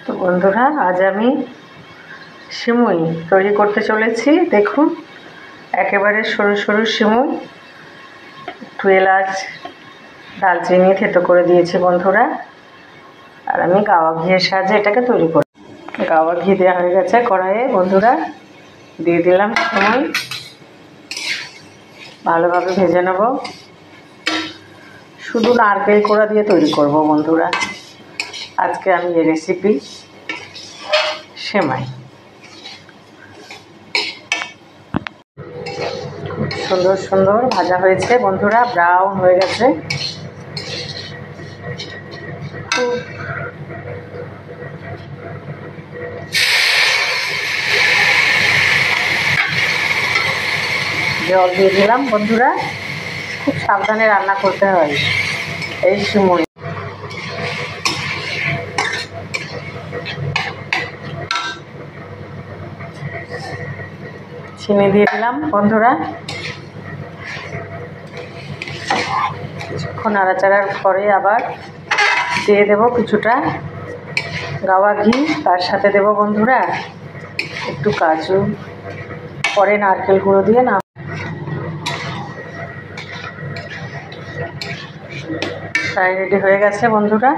তো বন্ধুরা, আজ আমি সিমুই তৈরি করতে চলেছি। দেখুন, একেবারে সরু সরু সিমুই, একটু এলাচ দালচিনি থেতো করে দিয়েছি বন্ধুরা। আর আমি গাওয়া ঘিয়ের সাহায্যে এটাকে তৈরি করি। গাওয়া ঘি দেওয়া হয়ে গেছে কড়াইয়ে বন্ধুরা। দিয়ে দিলাম সিমুই, ভালোভাবে ভেজে নেব। শুধু নারকেল কোড়া দিয়ে তৈরি করব বন্ধুরা আজকে আমি এই রেসিপি সেমাই। খুব সুন্দর সুন্দর ভাজা হয়েছে বন্ধুরা, ব্রাউন হয়ে গেছে। জল দিয়ে দিলাম বন্ধুরা। খুব সাবধানে রান্না করতে হয় এই সিমুই। চিনি দিয়ে দিলাম বন্ধুরা। কিছুক্ষণ নাড়াচাড়ার পরে আবার দিয়ে দেব কিছুটা গাওয়া ঘি। তার সাথে দেব বন্ধুরা একটু কাজু, পরে নারকেল গুঁড়ো দিয়ে না। প্রায় রেডি হয়ে গেছে বন্ধুরা।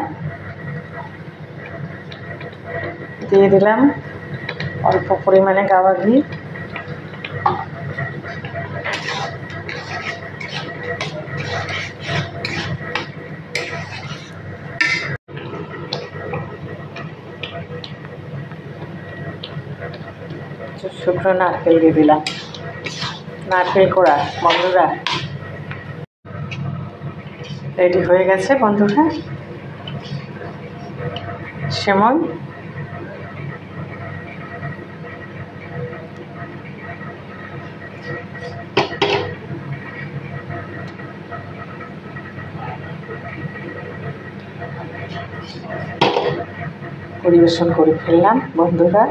দিয়ে দিলাম অল্প পরিমাণে গাওয়া ঘি। শুকনো নারকেল দিয়ে দিলাম, নারকেল কোড়া বন্ধুরা। রেডি হয়ে গেছে বন্ধুরা সেমন। পরিবেশন করে ফেললাম বন্ধুরা।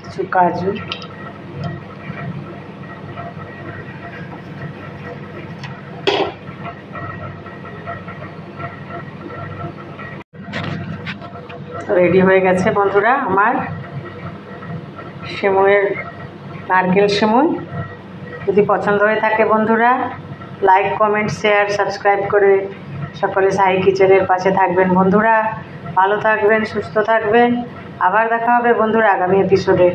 কিছু কাজু, রেডি হয়ে গেছে বন্ধুরা আমার সেমুইয়ের নারকেল সেমুই। যদি পছন্দ হয়ে থাকে বন্ধুরা, লাইক, কমেন্ট, শেয়ার, সাবস্ক্রাইব করে সকলে সাই কিচেনের পাশে থাকবেন বন্ধুরা। ভালো থাকবেন, সুস্থ থাকবেন। আবার দেখা হবে বন্ধুরা আগামী এপিসোডে।